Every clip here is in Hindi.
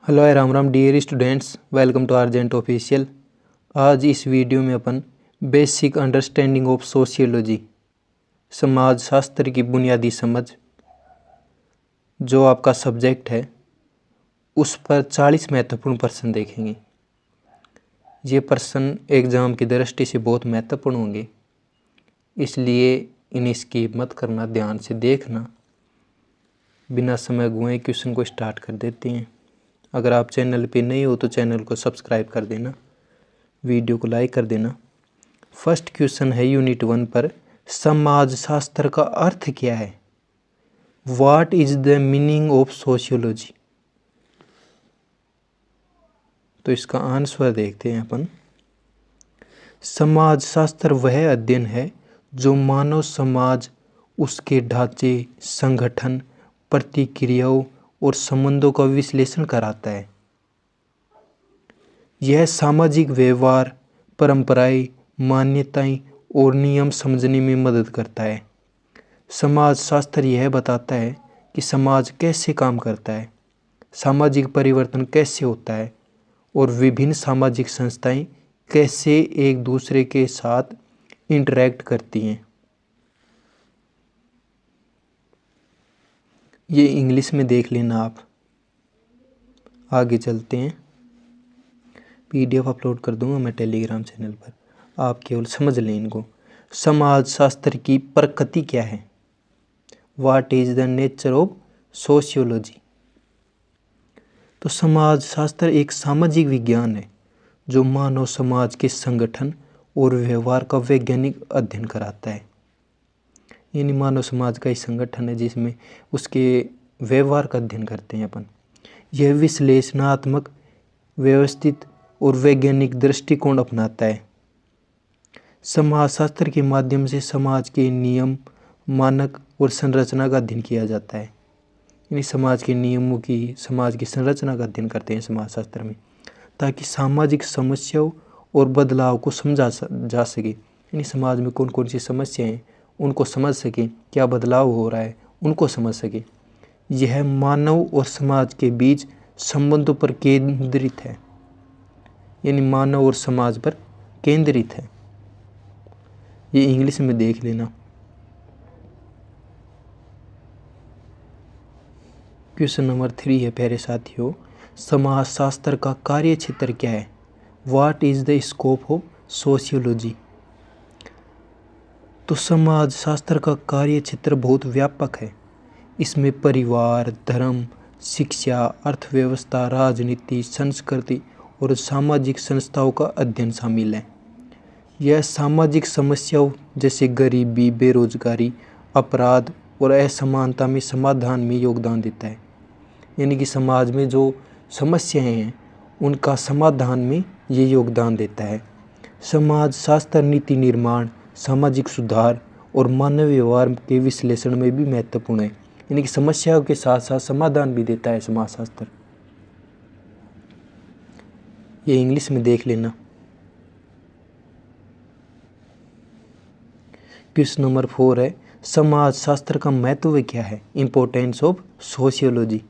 Hello Ram Ram dear students, welcome to argent official. आज इस वीडियो में अपन बेसिक अंडरस्टैंडिंग ऑफ सोशियोलॉजी, समाज शास्त्र की बुनियादी समझ, जो आपका सब्जेक्ट है, उस पर 40 महत्वपूर्ण प्रश्न देखेंगे। ये प्रश्न एग्ज़ाम की दृष्टि से बहुत महत्वपूर्ण होंगे, इसलिए इन्हें स्किप मत करना, ध्यान से देखना। बिना समय गंवाए क्वेश्चन को स्टार्ट कर देते हैं। अगर आप चैनल पे नए हो तो चैनल को सब्सक्राइब कर देना, वीडियो को लाइक कर देना। फर्स्ट क्वेश्चन है यूनिट 1 पर, समाज शास्त्र का अर्थ क्या है? What is the meaning of sociology? तो इसका आंसर देखते हैं अपन। समाज शास्त्र वह अध्ययन है जो मानव समाज, उसके ढांचे, संगठन, प्रतिक्रियाओं और संबंधों का विश्लेषण कराता है। यह सामाजिक व्यवहार, परंपराएं, मान्यताएं और नियम समझने में मदद करता है। समाज शास्त्र यह बताता है कि समाज कैसे काम करता है, सामाजिक परिवर्तन कैसे होता है और विभिन्न सामाजिक संस्थाएं कैसे एक दूसरे के साथ इंटरेक्ट करती हैं। ये इंग्लिश में देख लेना आप। आगे चलते हैं। PDF अपलोड कर दूंगा मैं टेलीग्राम चैनल पर, आप केवल समझ लें इनको। समाज शास्त्र की प्रकृति क्या है? What is the nature of sociology? तो समाज शास्त्र एक सामाजिक विज्ञान है जो मानव समाज के संगठन और व्यवहार का वैज्ञानिक अध्ययन कराता है। यानी मानव समाज का एक संगठन है जिसमें उसके व्यवहार का अध्ययन करते हैं अपन। यह विश्लेषणात्मक, व्यवस्थित और वैज्ञानिक दृष्टिकोण अपनाता है। समाजशास्त्र के माध्यम से समाज के नियम, मानक और संरचना का अध्ययन किया जाता है। यानी समाज के नियमों की, समाज की संरचना का अध्ययन करते हैं समाजशास्त्र में, ताकि सामाजिक समस्याओं और बदलाव को समझा जा सके। यानी समाज में कौन कौन सी समस्याएं हैं उनको समझ सके, क्या बदलाव हो रहा है उनको समझ सके। यह मानव और समाज के बीच संबंधों पर केंद्रित है। यानी मानव और समाज पर केंद्रित है। ये इंग्लिश में देख लेना। क्वेश्चन नंबर 3 है प्यारे साथियों, समाज शास्त्र का कार्य क्षेत्र क्या है? What is the scope of sociology? तो समाज शास्त्र का कार्य क्षेत्र बहुत व्यापक है। इसमें परिवार, धर्म, शिक्षा, अर्थव्यवस्था, राजनीति, संस्कृति और सामाजिक संस्थाओं का अध्ययन शामिल है। यह सामाजिक समस्याओं जैसे गरीबी, बेरोजगारी, अपराध और असमानता में समाधान में योगदान देता है। यानी कि समाज में जो समस्याएं हैं उनका समाधान में ये योगदान देता है। समाज शास्त्र नीति निर्माण, सामाजिक सुधार और मानव व्यवहार के विश्लेषण में भी महत्वपूर्ण है। यानी कि समस्याओं के साथ साथ समाधान भी देता है समाज शास्त्र। ये इंग्लिश में देख लेना। क्वेश्चन नंबर 4 है, समाज शास्त्र का महत्व क्या है? Importance of sociology.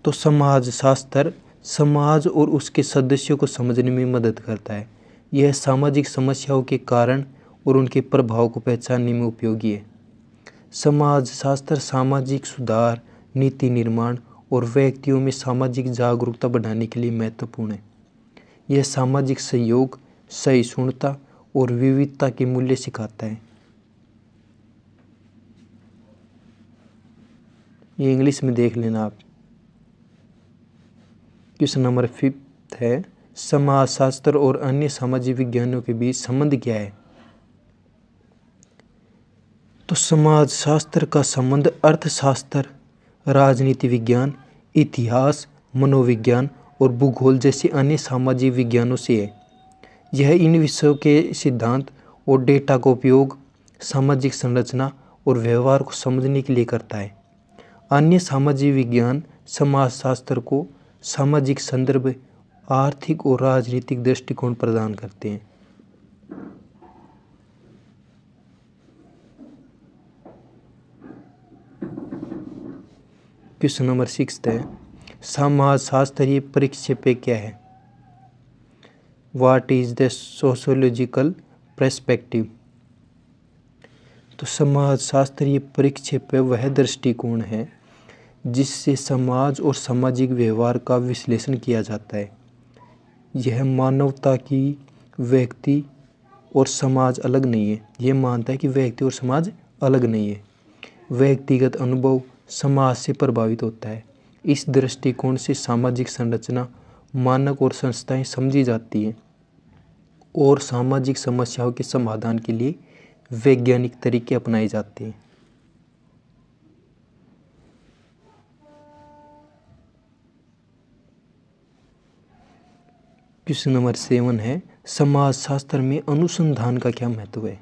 तो समाज शास्त्र समाज और उसके सदस्यों को समझने में मदद करता है। यह सामाजिक समस्याओं के कारण और उनके प्रभाव को पहचानने में उपयोगी है। समाज शास्त्र सामाजिक सुधार, नीति निर्माण और व्यक्तियों में सामाजिक जागरूकता बढ़ाने के लिए महत्वपूर्ण है। यह सामाजिक सहयोग, सहिष्णुता और विविधता के मूल्य सिखाता है। ये इंग्लिश में देख लेना आप। क्वेश्चन नंबर 5 है, समाजशास्त्र और अन्य सामाजिक विज्ञानों के बीच संबंध क्या है? तो समाजशास्त्र का संबंध अर्थशास्त्र, राजनीति विज्ञान, इतिहास, मनोविज्ञान और भूगोल जैसे अन्य सामाजिक विज्ञानों से है। यह इन विषयों के सिद्धांत और डेटा का उपयोग सामाजिक संरचना और व्यवहार को समझने के लिए करता है। अन्य सामाजिक विज्ञान समाजशास्त्र को सामाजिक संदर्भ, आर्थिक और राजनीतिक दृष्टिकोण प्रदान करते हैं। क्वेश्चन नंबर 6 है, समाजशास्त्रीय परिप्रेक्ष्य क्या है? What is the sociological perspective? तो समाजशास्त्रीय परिप्रेक्ष्य वह दृष्टिकोण है जिससे समाज और सामाजिक व्यवहार का विश्लेषण किया जाता है। यह मानवता की व्यक्ति और समाज अलग नहीं है। यह मानता है कि व्यक्ति और समाज अलग नहीं है। व्यक्तिगत अनुभव समाज से प्रभावित होता है। इस दृष्टिकोण से सामाजिक संरचना, मानक और संस्थाएं समझी जाती हैं और सामाजिक समस्याओं के समाधान के लिए वैज्ञानिक तरीके अपनाए जाते हैं। क्वेश्चन नंबर 7 है, समाजशास्त्र में अनुसंधान का क्या महत्व है?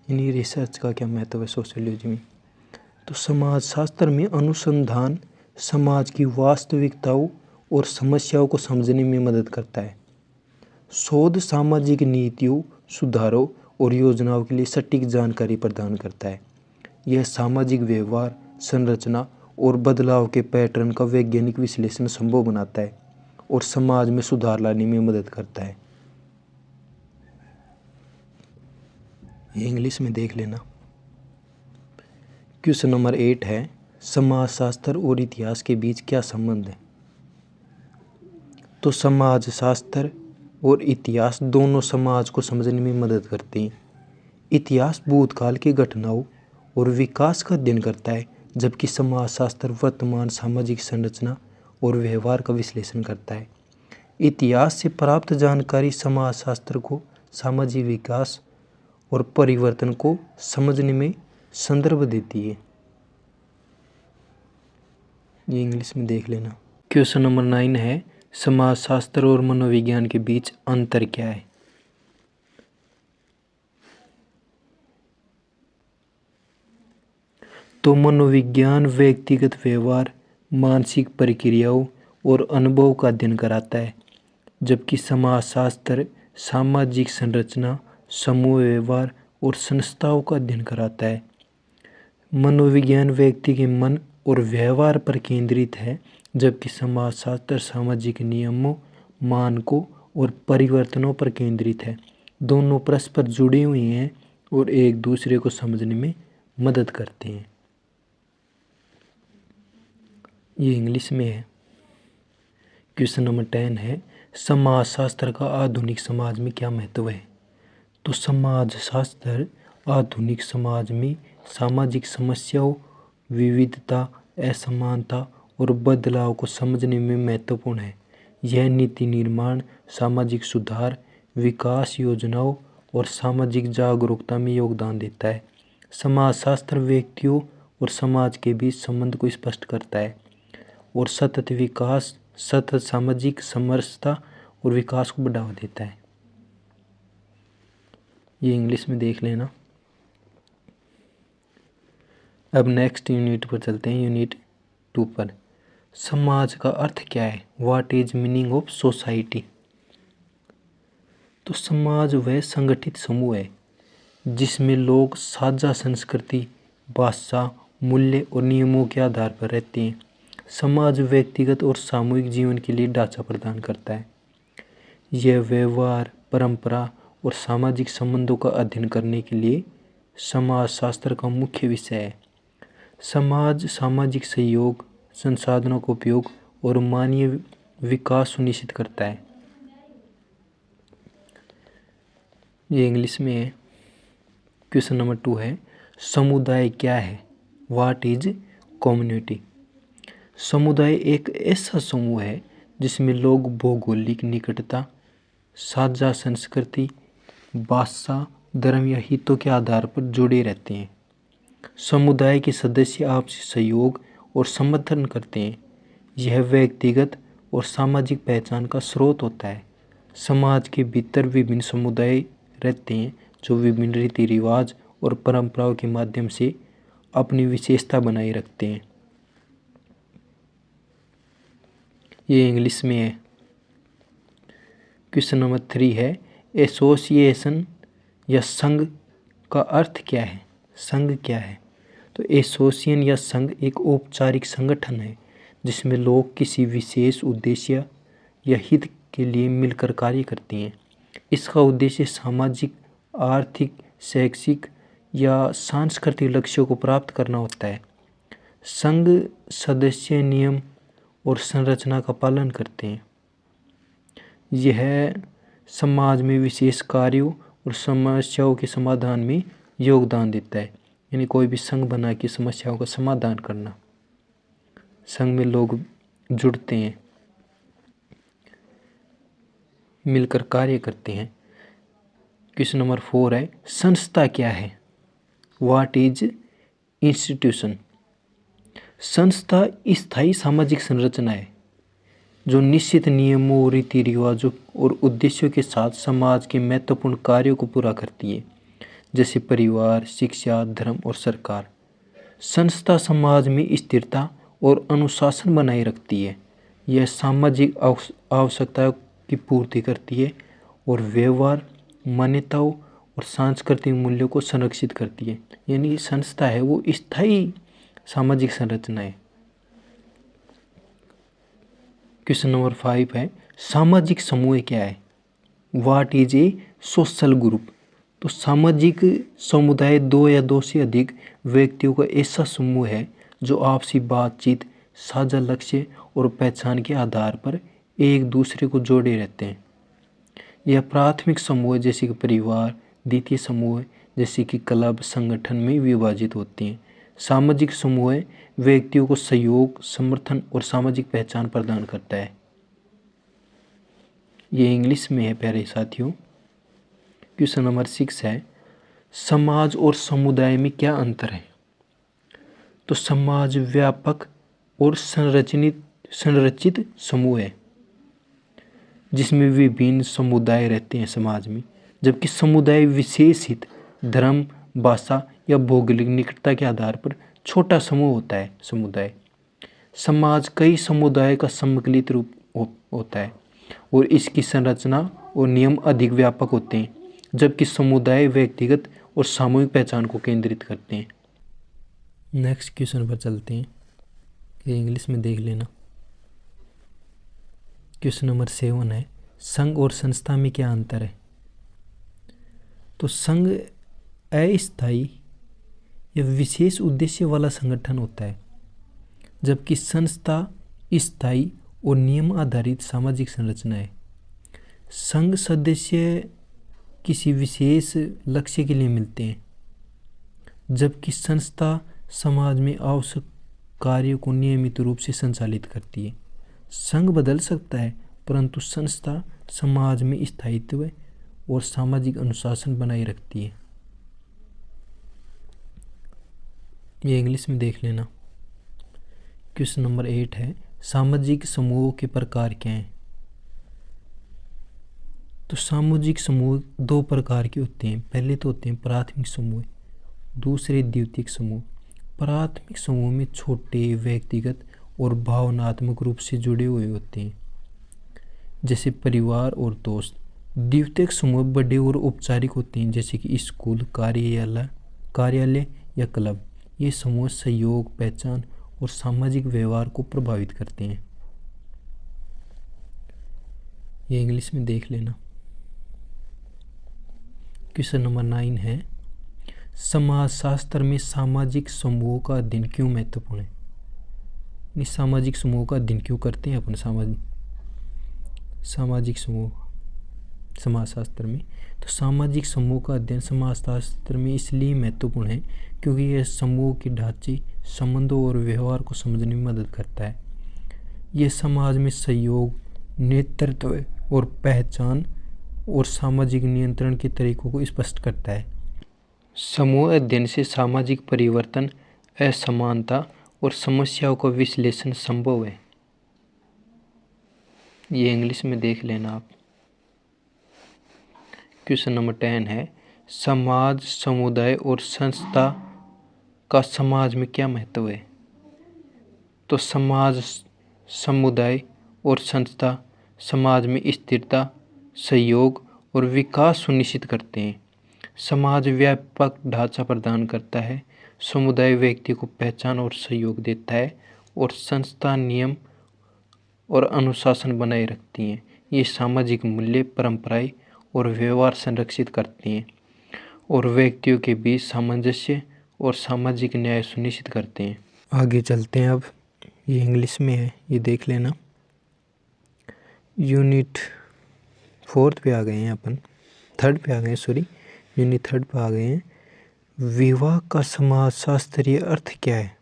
यानी रिसर्च का क्या महत्व है सोशियोलॉजी में? तो समाजशास्त्र में अनुसंधान समाज की वास्तविकताओं और समस्याओं को समझने में मदद करता है। शोध सामाजिक नीतियों, सुधारों और योजनाओं के लिए सटीक जानकारी प्रदान करता है। यह सामाजिक व्यवहार, संरचना और बदलाव के पैटर्न का वैज्ञानिक विश्लेषण संभव बनाता है और समाज में सुधार लाने में मदद करता है। ये इंग्लिश में देख लेना। क्वेश्चन नंबर 8 है, समाजशास्त्र और इतिहास के बीच क्या संबंध है? तो समाजशास्त्र और इतिहास दोनों समाज को समझने में मदद करते हैं। इतिहास भूतकाल की घटनाओं और विकास का अध्ययन करता है, जबकि समाजशास्त्र वर्तमान सामाजिक संरचना और व्यवहार का विश्लेषण करता है। इतिहास से प्राप्त जानकारी समाजशास्त्र को सामाजिक विकास और परिवर्तन को समझने में संदर्भ देती है। ये इंग्लिश में देख लेना। क्वेश्चन नंबर 9 है, समाजशास्त्र और मनोविज्ञान के बीच अंतर क्या है? तो मनोविज्ञान व्यक्तिगत व्यवहार, मानसिक प्रक्रियाओं और अनुभव का अध्ययन कराता है, जबकि समाजशास्त्र सामाजिक संरचना, समूह व्यवहार और संस्थाओं का अध्ययन कराता है। मनोविज्ञान व्यक्ति के मन और व्यवहार पर केंद्रित है, जबकि समाजशास्त्र सामाजिक नियमों, मानकों और परिवर्तनों पर केंद्रित है। दोनों परस्पर जुड़े हुए हैं और एक दूसरे को समझने में मदद करते हैं। ये इंग्लिश में है। क्वेश्चन नंबर 10 है, समाजशास्त्र का आधुनिक समाज में क्या महत्व है? तो समाजशास्त्र आधुनिक समाज में सामाजिक समस्याओं, विविधता, असमानता और बदलाव को समझने में महत्वपूर्ण है। यह नीति निर्माण, सामाजिक सुधार, विकास योजनाओं और सामाजिक जागरूकता में योगदान देता है। समाजशास्त्र व्यक्तियों और समाज के बीच संबंध को स्पष्ट करता है और सतत विकास, सतत सामाजिक समरसता और विकास को बढ़ावा देता है। ये इंग्लिश में देख लेना। अब नेक्स्ट यूनिट पर चलते हैं, यूनिट 2 पर। समाज का अर्थ क्या है? What is meaning of society? तो समाज वह संगठित समूह है जिसमें लोग साझा संस्कृति, भाषा, मूल्य और नियमों के आधार पर रहते हैं। समाज व्यक्तिगत और सामूहिक जीवन के लिए ढांचा प्रदान करता है। यह व्यवहार, परंपरा और सामाजिक संबंधों का अध्ययन करने के लिए समाजशास्त्र का मुख्य विषय है। समाज सामाजिक सहयोग, संसाधनों का उपयोग और मानवीय विकास सुनिश्चित करता है। ये इंग्लिश में है। क्वेश्चन नंबर 2 है, समुदाय क्या है? What is community? समुदाय एक ऐसा समूह है जिसमें लोग भौगोलिक निकटता, साझा संस्कृति, भाषा, धर्म या हितों के आधार पर जुड़े रहते हैं। समुदाय के सदस्य आपसी सहयोग और समर्थन करते हैं। यह व्यक्तिगत और सामाजिक पहचान का स्रोत होता है। समाज के भीतर विभिन्न समुदाय रहते हैं जो विभिन्न रीति रिवाज और परंपराओं के माध्यम से अपनी विशेषता बनाए रखते हैं। ये इंग्लिश में है। क्वेश्चन नंबर 3 है, एसोसिएशन या संघ का अर्थ क्या है? संघ क्या है? तो एसोसिएशन या संघ एक औपचारिक संगठन है जिसमें लोग किसी विशेष उद्देश्य या हित के लिए मिलकर कार्य करते हैं। इसका उद्देश्य सामाजिक, आर्थिक, शैक्षिक या सांस्कृतिक लक्ष्यों को प्राप्त करना होता है। संघ सदस्य नियम और संरचना का पालन करते हैं। यह समाज में विशेष कार्यों और समस्याओं के समाधान में योगदान देता है। यानी कोई भी संघ बना के समस्याओं का समाधान करना। संघ में लोग जुड़ते हैं, मिलकर कार्य करते हैं। क्वेश्चन नंबर 4 है, संस्था क्या है? What is institution? संस्था स्थायी सामाजिक संरचना है जो निश्चित नियमों, रीति रिवाजों और उद्देश्यों के साथ समाज के महत्वपूर्ण कार्यों को पूरा करती है, जैसे परिवार, शिक्षा, धर्म और सरकार। संस्था समाज में स्थिरता और अनुशासन बनाए रखती है। यह सामाजिक आवश्यकताओं की पूर्ति करती है और व्यवहार, मान्यताओं और सांस्कृतिक मूल्यों को संरक्षित करती है। यानी संस्था है वो स्थायी सामाजिक संरचना है। क्वेश्चन नंबर 5 है, सामाजिक समूह क्या है? What is a social group? तो सामाजिक समुदाय दो या दो से अधिक व्यक्तियों का ऐसा समूह है जो आपसी बातचीत, साझा लक्ष्य और पहचान के आधार पर एक दूसरे को जोड़े रहते हैं। यह प्राथमिक समूह जैसे कि परिवार, द्वितीय समूह जैसे कि क्लब, संगठन में विभाजित होते हैं। सामाजिक समूह व्यक्तियों को सहयोग, समर्थन और सामाजिक पहचान प्रदान करता है। ये इंग्लिश में है प्यारे साथियों। क्वेश्चन नंबर 6 है, समाज और समुदाय में क्या अंतर है? तो समाज व्यापक और संरचित समूह है जिसमें विभिन्न समुदाय रहते हैं समाज में, जबकि समुदाय विशेष हित, धर्म, भाषा या भौगोलिक निकटता के आधार पर छोटा समूह होता है। समुदाय समाज कई समुदाय का सम्मिलित रूप होता है और इसकी संरचना और नियम अधिक व्यापक होते हैं, जबकि समुदाय व्यक्तिगत और सामूहिक पहचान को केंद्रित करते हैं। नेक्स्ट क्वेश्चन पर चलते हैं, ये इंग्लिश में देख लेना। क्वेश्चन नंबर 7 है, संघ और संस्था में क्या अंतर है? तो संघ अस्थायी या विशेष उद्देश्य वाला संगठन होता है, जबकि संस्था स्थायी और नियम आधारित सामाजिक संरचना है। संघ सदस्य किसी विशेष लक्ष्य के लिए मिलते हैं, जबकि संस्था समाज में आवश्यक कार्यों को नियमित रूप से संचालित करती है। संघ बदल सकता है, परंतु संस्था समाज में स्थायित्व और सामाजिक अनुशासन बनाए रखती है। ये इंग्लिश में देख लेना। क्वेश्चन नंबर 8 है, सामाजिक समूहों के प्रकार क्या हैं? तो सामाजिक समूह दो प्रकार के होते हैं। पहले तो होते हैं प्राथमिक समूह, दूसरे द्वितीयक समूह। प्राथमिक समूह में छोटे, व्यक्तिगत और भावनात्मक रूप से जुड़े हुए होते हैं, जैसे परिवार और दोस्त। द्वितीयक समूह बड़े और औपचारिक होते हैं, जैसे कि स्कूल, कार्यालय या क्लब। ये समूह सहयोग, पहचान और सामाजिक व्यवहार को प्रभावित करते हैं। ये इंग्लिश में देख लेना। क्वेश्चन नंबर 9 है, समाजशास्त्र में सामाजिक समूहों का अध्ययन क्यों महत्वपूर्ण है? सामाजिक समूहों का अध्ययन क्यों करते हैं अपन? सामाजिक समूह समाजशास्त्र में, तो सामाजिक समूह का अध्ययन समाजशास्त्र में इसलिए महत्वपूर्ण है क्योंकि यह समूह के ढांचे, संबंधों और व्यवहार को समझने में मदद करता है। यह समाज में सहयोग, नेतृत्व और पहचान और सामाजिक नियंत्रण के तरीकों को स्पष्ट करता है। समूह अध्ययन से सामाजिक परिवर्तन, असमानता और समस्याओं का विश्लेषण संभव है। ये इंग्लिश में देख लेना आप। क्वेश्चन नंबर 10 है, समाज, समुदाय और संस्था का समाज में क्या महत्व है? तो समाज, समुदाय और संस्था समाज में स्थिरता, सहयोग और विकास सुनिश्चित करते हैं। समाज व्यापक ढांचा प्रदान करता है, समुदाय व्यक्ति को पहचान और सहयोग देता है और संस्था नियम और अनुशासन बनाए रखती हैं। ये सामाजिक मूल्य, परंपराएं और व्यवहार संरक्षित करती हैं और व्यक्तियों के बीच सामंजस्य और सामाजिक न्याय सुनिश्चित करते हैं। आगे चलते हैं। अब ये इंग्लिश में है, ये देख लेना। यूनिट 4 पे आ गए हैं अपन, 3 पे आ गए हैं, सॉरी, यूनिट 3 पे आ गए हैं। विवाह का समाजशास्त्रीय अर्थ क्या है?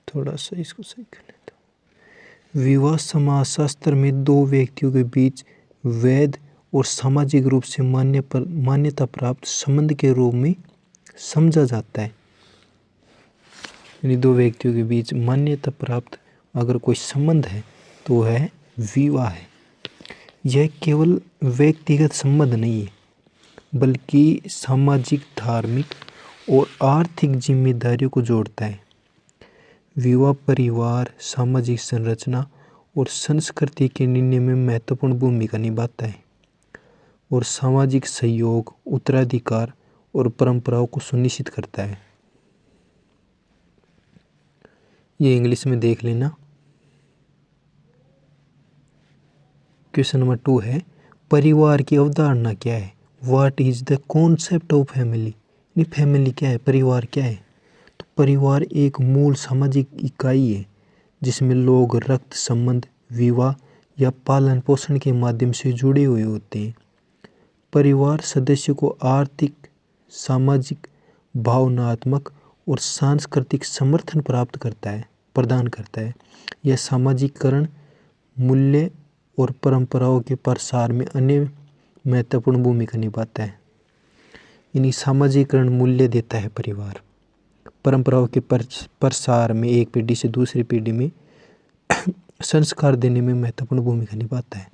थोड़ा सा इसको सही कर लेता हूँ। विवाह समाजशास्त्र में दो व्यक्तियों के बीच वैध और सामाजिक रूप से मान्यता प्राप्त संबंध के रूप में समझा जाता है। यानी दो व्यक्तियों के बीच मान्यता प्राप्त अगर कोई संबंध है तो वह विवाह है। यह केवल व्यक्तिगत संबंध नहीं है, बल्कि सामाजिक, धार्मिक और आर्थिक जिम्मेदारियों को जोड़ता है। विवाह परिवार, सामाजिक संरचना और संस्कृति के निर्णय में महत्वपूर्ण भूमिका निभाता है और सामाजिक सहयोग, उत्तराधिकार और परंपराओं को सुनिश्चित करता है। ये इंग्लिश में देख लेना। क्वेश्चन नंबर 2 है, परिवार की अवधारणा क्या है? What is the concept of family? नहीं, फैमिली क्या है, परिवार क्या है? तो परिवार एक मूल सामाजिक इकाई है जिसमें लोग रक्त संबंध, विवाह या पालन पोषण के माध्यम से जुड़े हुए होते हैं। परिवार सदस्यों को आर्थिक, सामाजिक, भावनात्मक और सांस्कृतिक समर्थन प्रदान करता है। यह सामाजिकरण, मूल्य और परंपराओं के प्रसार में अन्य महत्वपूर्ण भूमिका निभाता है। यानी सामाजिकरण मूल्य देता है परिवार, परंपराओं के प्रसार में एक पीढ़ी से दूसरी पीढ़ी में संस्कार देने में महत्वपूर्ण भूमिका निभाता है।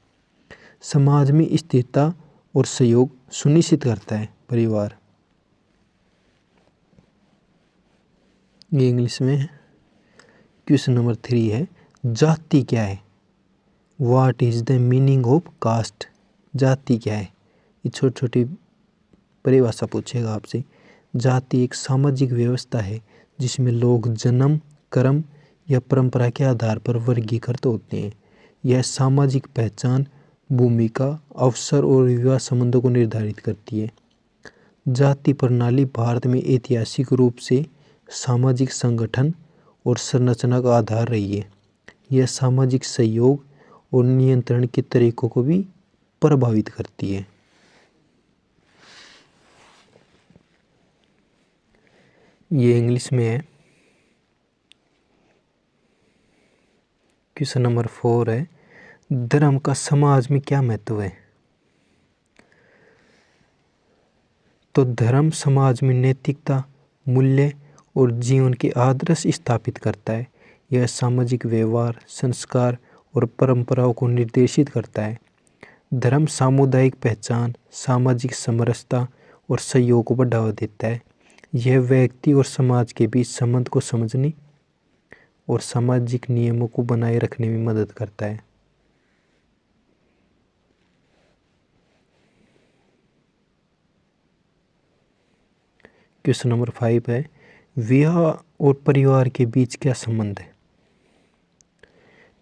समाज में स्थिरता और सहयोग सुनिश्चित करता है परिवार। ये इंग्लिश में है। क्वेश्चन नंबर 3 है, जाति क्या है? What is the meaning of caste? जाति क्या है? ये छोटी छोटी परिभाषा पूछेगा आपसे। जाति एक सामाजिक व्यवस्था है जिसमें लोग जन्म, कर्म या परंपरा के आधार पर वर्गीकृत होते हैं। यह सामाजिक पहचान, भूमिका, अवसर और विवाह संबंधों को निर्धारित करती है। जाति प्रणाली भारत में ऐतिहासिक रूप से सामाजिक संगठन और संरचना का आधार रही है। यह सामाजिक सहयोग और नियंत्रण के तरीकों को भी प्रभावित करती है। ये इंग्लिश में है। क्वेश्चन नंबर 4 है, धर्म का समाज में क्या महत्व है? तो धर्म समाज में नैतिकता, मूल्य और जीवन के आदर्श स्थापित करता है। यह सामाजिक व्यवहार, संस्कार और परंपराओं को निर्देशित करता है। धर्म सामुदायिक पहचान, सामाजिक समरसता और सहयोग को बढ़ावा देता है। यह व्यक्ति और समाज के बीच संबंध को समझने और सामाजिक नियमों को बनाए रखने में मदद करता है। क्वेश्चन नंबर 5 है, विवाह और परिवार के बीच क्या संबंध है?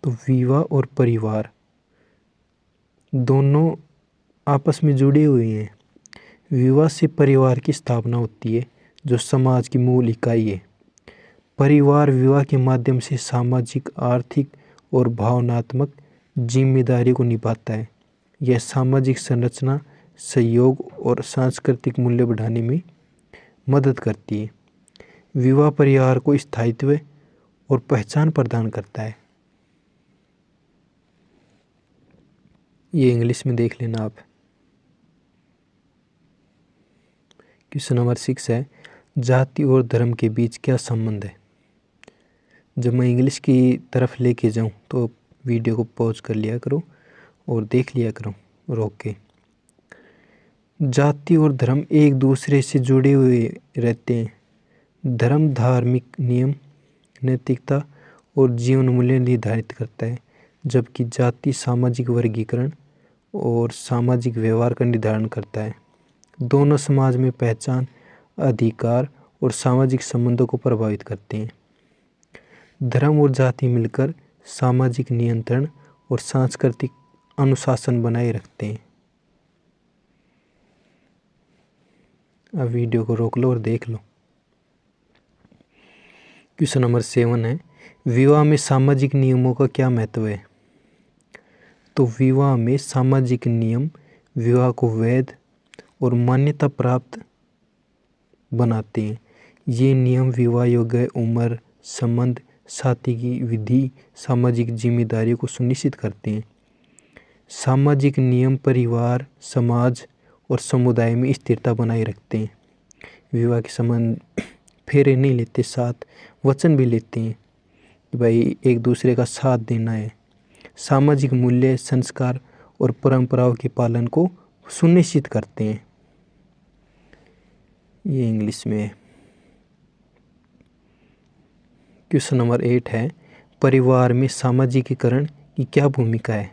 तो विवाह और परिवार दोनों आपस में जुड़े हुए हैं। विवाह से परिवार की स्थापना होती है जो समाज की मूल इकाई है। परिवार विवाह के माध्यम से सामाजिक, आर्थिक और भावनात्मक जिम्मेदारी को निभाता है। यह सामाजिक संरचना, सहयोग और सांस्कृतिक मूल्य बढ़ाने में मदद करती है। विवाह परिवार को स्थायित्व और पहचान प्रदान करता है। ये इंग्लिश में देख लेना आप। क्वेश्चन नंबर 6 है, जाति और धर्म के बीच क्या संबंध है? जब मैं इंग्लिश की तरफ लेके जाऊं तो वीडियो को पॉज कर लिया करो और देख लिया करो रोक के। जाति और धर्म एक दूसरे से जुड़े हुए रहते हैं। धर्म धार्मिक नियम, नैतिकता और जीवन मूल्य निर्धारित करता है, जबकि जाति सामाजिक वर्गीकरण और सामाजिक व्यवहार का निर्धारण करता है। दोनों समाज में पहचान, अधिकार और सामाजिक संबंधों को प्रभावित करते हैं। धर्म और जाति मिलकर सामाजिक नियंत्रण और सांस्कृतिक अनुशासन बनाए रखते हैं। अब वीडियो को रोक लो और देख लो। क्वेश्चन नंबर 7 है, विवाह में सामाजिक नियमों का क्या महत्व है? तो विवाह में सामाजिक नियम विवाह को वैध और मान्यता प्राप्त बनाते हैं। ये नियम विवाह योग्य उम्र, संबंध, शादी की विधि, सामाजिक जिम्मेदारियों को सुनिश्चित करते हैं। सामाजिक नियम परिवार, समाज और समुदाय में स्थिरता बनाए रखते हैं। विवाह के संबंध फेरे नहीं लेते, साथ वचन भी लेते हैं कि भाई एक दूसरे का साथ देना है। सामाजिक मूल्य, संस्कार और परंपराओं के पालन को सुनिश्चित करते हैं। ये इंग्लिश में है। क्वेश्चन नंबर 8 है, परिवार में सामाजिकीकरण की क्या भूमिका है?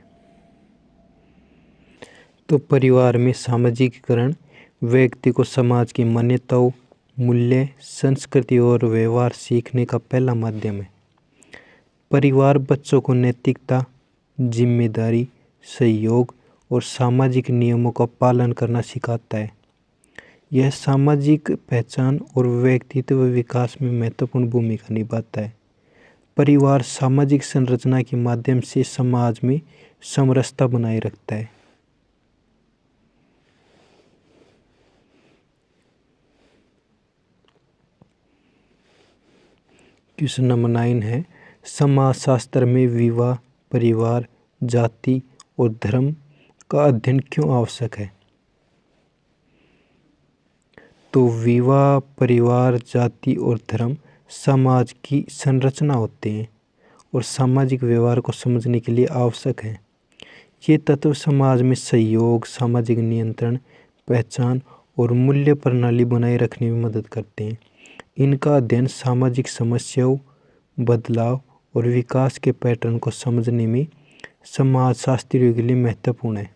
तो परिवार में सामाजिकीकरण व्यक्ति को समाज की मान्यताओं, मूल्य, संस्कृति और व्यवहार सीखने का पहला माध्यम है। परिवार बच्चों को नैतिकता, जिम्मेदारी, सहयोग और सामाजिक नियमों का पालन करना सिखाता है। यह सामाजिक पहचान और व्यक्तित्व विकास में महत्वपूर्ण भूमिका निभाता है। परिवार सामाजिक संरचना के माध्यम से समाज में समरसता बनाए रखता है। क्वेश्चन नंबर 9 है, समाजशास्त्र में विवाह, परिवार, जाति और धर्म का अध्ययन क्यों आवश्यक है? तो विवाह, परिवार, जाति और धर्म समाज की संरचना होते हैं और सामाजिक व्यवहार को समझने के लिए आवश्यक है। ये तत्व समाज में सहयोग, सामाजिक नियंत्रण, पहचान और मूल्य प्रणाली बनाए रखने में मदद करते हैं। इनका अध्ययन सामाजिक समस्याओं, बदलाव और विकास के पैटर्न को समझने में समाजशास्त्रियों के लिए महत्वपूर्ण है।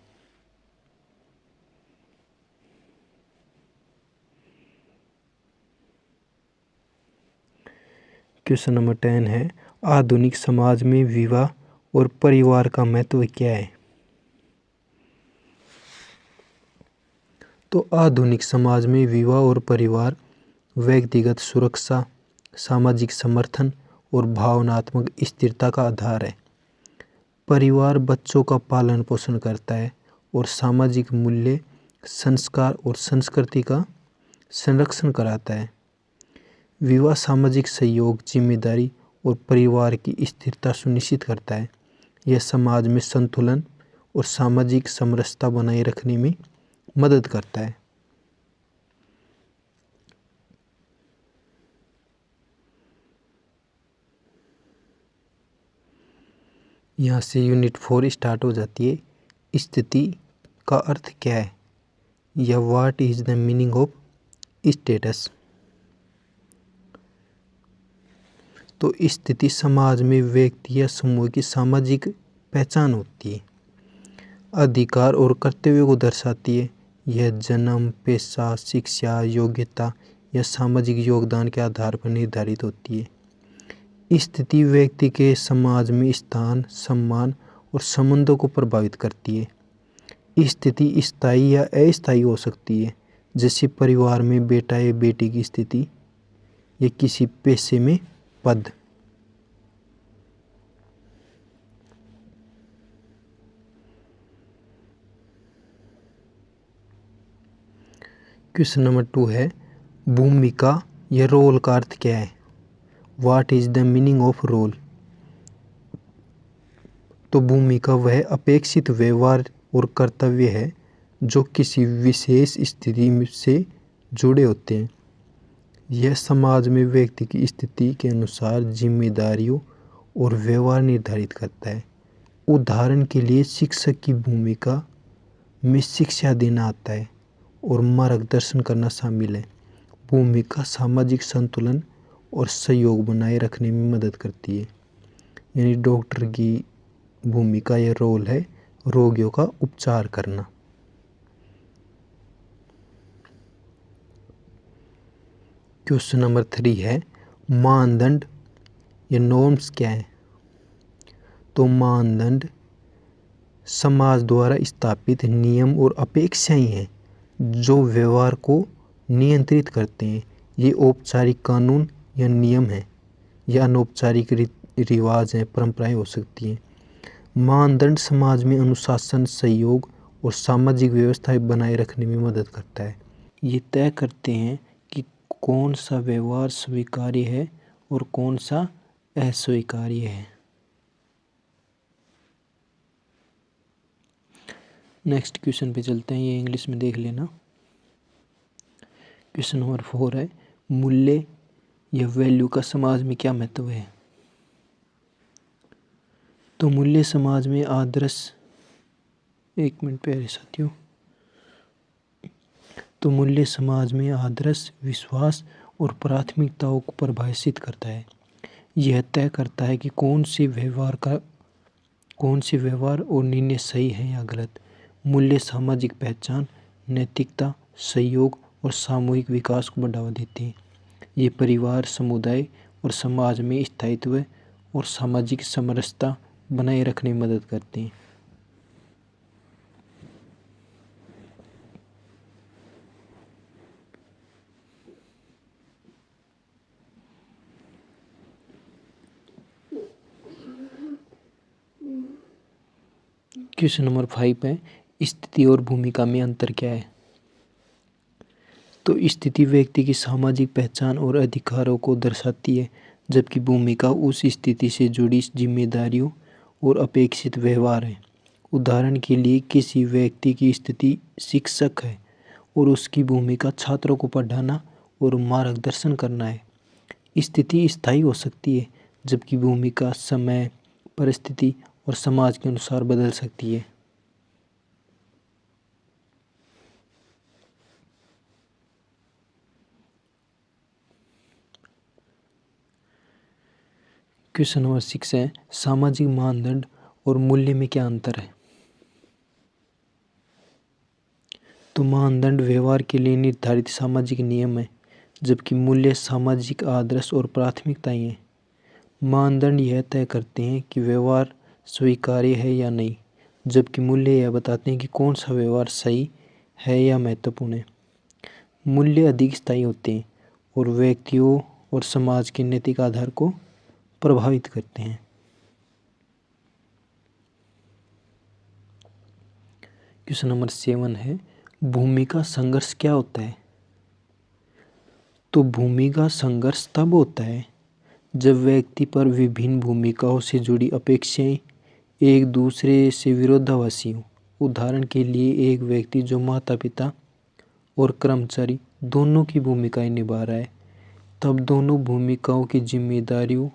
क्वेश्चन नंबर 10 है, आधुनिक समाज में विवाह और परिवार का महत्व क्या है? तो आधुनिक समाज में विवाह और परिवार व्यक्तिगत सुरक्षा, सामाजिक समर्थन और भावनात्मक स्थिरता का आधार है। परिवार बच्चों का पालन पोषण करता है और सामाजिक मूल्य, संस्कार और संस्कृति का संरक्षण कराता है। विवाह सामाजिक सहयोग, जिम्मेदारी और परिवार की स्थिरता सुनिश्चित करता है। यह समाज में संतुलन और सामाजिक समरसता बनाए रखने में मदद करता है। यहाँ से यूनिट 4 स्टार्ट हो जाती है। स्थिति का अर्थ क्या है या what is the meaning of status? तो स्थिति समाज में व्यक्ति या समूह की सामाजिक पहचान होती है। अधिकार और कर्तव्यों को दर्शाती है। यह जन्म, पेशा, शिक्षा, योग्यता या सामाजिक योगदान के आधार पर निर्धारित होती है। स्थिति व्यक्ति के समाज में स्थान, सम्मान और संबंधों को प्रभावित करती है। स्थिति स्थायी या अस्थायी हो सकती है, जैसे परिवार में बेटा या बेटी की स्थिति या किसी पेशे में पद। क्वेश्चन नंबर 2 है, भूमिका या रोल का अर्थ क्या है? What is the meaning of role? तो भूमिका वह अपेक्षित व्यवहार और कर्तव्य है जो किसी विशेष स्थिति से जुड़े होते हैं। यह समाज में व्यक्ति की स्थिति के अनुसार जिम्मेदारियों और व्यवहार निर्धारित करता है। उदाहरण के लिए शिक्षक की भूमिका में शिक्षा देना आता है और मार्गदर्शन करना शामिल है। भूमिका सामाजिक संतुलन और सहयोग बनाए रखने में मदद करती है। यानी डॉक्टर की भूमिका या रोल है रोगियों का उपचार करना। क्वेश्चन नंबर 3 है मानदंड या नॉर्म्स क्या है। तो मानदंड समाज द्वारा स्थापित नियम और अपेक्षाएं हैं जो व्यवहार को नियंत्रित करते हैं। ये औपचारिक कानून या नियम हैं या अनौपचारिक रिवाज हैं, परंपराएं हो सकती हैं। मानदंड समाज में अनुशासन, सहयोग और सामाजिक व्यवस्था बनाए रखने में मदद करता है। ये तय करते हैं कि कौन सा व्यवहार स्वीकार्य है और कौन सा अस्वीकार्य है। नेक्स्ट क्वेश्चन पे चलते हैं, ये इंग्लिश में देख लेना। क्वेश्चन नंबर 4 है मूल्य या वैल्यू का समाज में क्या महत्व है। तो मूल्य समाज में आदर्श, एक मिनट प्यारे साथियों, तो मूल्य समाज में आदर्श, विश्वास और प्राथमिकताओं को परिभाषित करता है। यह तय करता है कि कौन से व्यवहार और निर्णय सही है या गलत। मूल्य सामाजिक पहचान, नैतिकता, सहयोग और सामूहिक विकास को बढ़ावा देते हैं। ये परिवार, समुदाय और समाज में स्थायित्व और सामाजिक समरसता बनाए रखने में मदद करते हैं। क्वेश्चन नंबर 5 है स्थिति और भूमिका में अंतर क्या है। तो स्थिति व्यक्ति की सामाजिक पहचान और अधिकारों को दर्शाती है, जबकि भूमिका उस स्थिति से जुड़ी जिम्मेदारियों और अपेक्षित व्यवहार है। उदाहरण के लिए किसी व्यक्ति की स्थिति शिक्षक है और उसकी भूमिका छात्रों को पढ़ाना और मार्गदर्शन करना है। स्थिति स्थायी हो सकती है, जबकि भूमिका समय, परिस्थिति और समाज के अनुसार बदल सकती है। क्वेश्चन नंबर 6 है सामाजिक मानदंड और मूल्य में क्या अंतर है। तो मानदंड व्यवहार के लिए निर्धारित सामाजिक नियम है, जबकि मूल्य सामाजिक आदर्श और प्राथमिकताएं हैं। मानदंड यह तय करते हैं कि व्यवहार स्वीकार्य है या नहीं, जबकि मूल्य यह बताते हैं कि कौन सा व्यवहार सही है या महत्वपूर्ण है। मूल्य अधिक स्थायी होते हैं और व्यक्तियों और समाज के नैतिक आधार को प्रभावित करते हैं। क्वेश्चन नंबर 7 है भूमिका संघर्ष क्या होता है। तो भूमिका संघर्ष तब होता है जब व्यक्ति पर विभिन्न भूमिकाओं से जुड़ी अपेक्षाएं एक दूसरे से विरोधाभासी हों। उदाहरण के लिए एक व्यक्ति जो माता पिता और कर्मचारी दोनों की भूमिकाएं निभा रहा है, तब दोनों भूमिकाओं की जिम्मेदारियों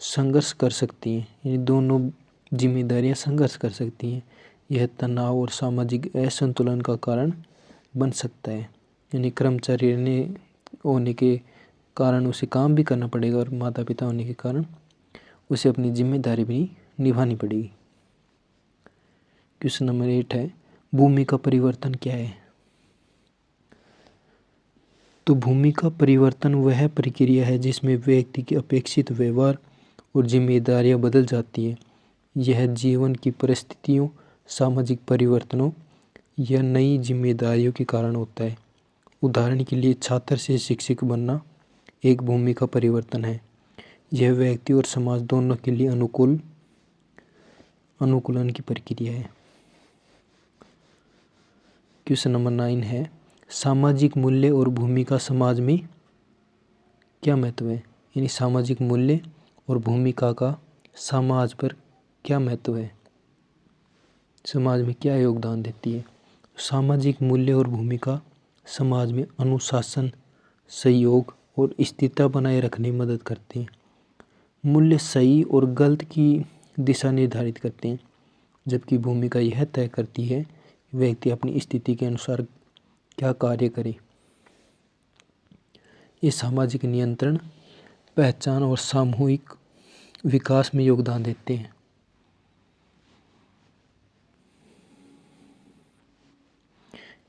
संघर्ष कर सकती हैं, यानी दोनों जिम्मेदारियां संघर्ष कर सकती हैं। यह तनाव और सामाजिक असंतुलन का कारण बन सकता है, यानी कर्मचारी होने के कारण उसे काम भी करना पड़ेगा और माता पिता होने के कारण उसे अपनी जिम्मेदारी भी निभानी पड़ेगी। क्वेश्चन नंबर 8 है भूमिका परिवर्तन क्या है। तो भूमिका परिवर्तन वह प्रक्रिया है जिसमें व्यक्ति की अपेक्षित व्यवहार और जिम्मेदारियां बदल जाती हैं। यह जीवन की परिस्थितियों, सामाजिक परिवर्तनों या नई जिम्मेदारियों के कारण होता है। उदाहरण के लिए छात्र से शिक्षक बनना एक भूमिका परिवर्तन है। यह व्यक्ति और समाज दोनों के लिए अनुकूलन की प्रक्रिया है। क्वेश्चन नंबर 9 है सामाजिक मूल्य और भूमिका समाज में क्या महत्व है। यानी सामाजिक मूल्य और भूमिका का समाज पर क्या महत्व है, समाज में क्या योगदान देती है। सामाजिक मूल्य और भूमिका समाज में अनुशासन, सहयोग और स्थिरता बनाए रखने में मदद करते हैं। मूल्य सही और गलत की दिशा निर्धारित करते हैं, जबकि भूमिका यह तय करती है कि व्यक्ति अपनी स्थिति के अनुसार क्या कार्य करे। ये सामाजिक नियंत्रण, पहचान और सामूहिक विकास में योगदान देते हैं।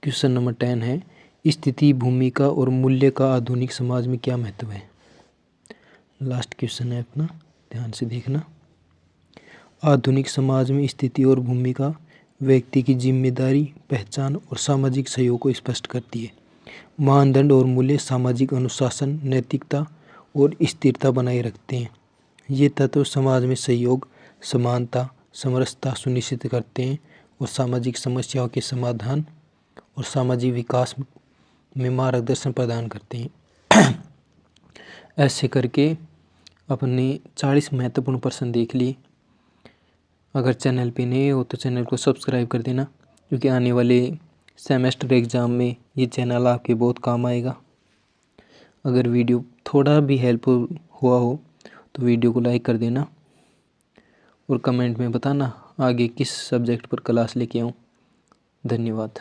क्वेश्चन नंबर 10 है स्थिति, भूमिका और मूल्य का आधुनिक समाज में क्या महत्व है। लास्ट क्वेश्चन है अपना, ध्यान से देखना। आधुनिक समाज में स्थिति और भूमिका व्यक्ति की जिम्मेदारी, पहचान और सामाजिक सहयोग को स्पष्ट करती है। मानदंड और मूल्य सामाजिक अनुशासन, नैतिकता और स्थिरता बनाए रखते हैं। ये तत्व समाज में सहयोग, समानता, समरसता सुनिश्चित करते हैं और सामाजिक समस्याओं के समाधान और सामाजिक विकास में मार्गदर्शन प्रदान करते हैं। ऐसे करके अपने 40 महत्वपूर्ण प्रश्न देख लिए। अगर चैनल पे नए हो तो चैनल को सब्सक्राइब कर देना, क्योंकि आने वाले सेमेस्टर एग्ज़ाम में ये चैनल आपके बहुत काम आएगा। अगर वीडियो थोड़ा भी हेल्पफुल हुआ हो तो वीडियो को लाइक कर देना और कमेंट में बताना आगे किस सब्जेक्ट पर क्लास लेके आऊँ। धन्यवाद।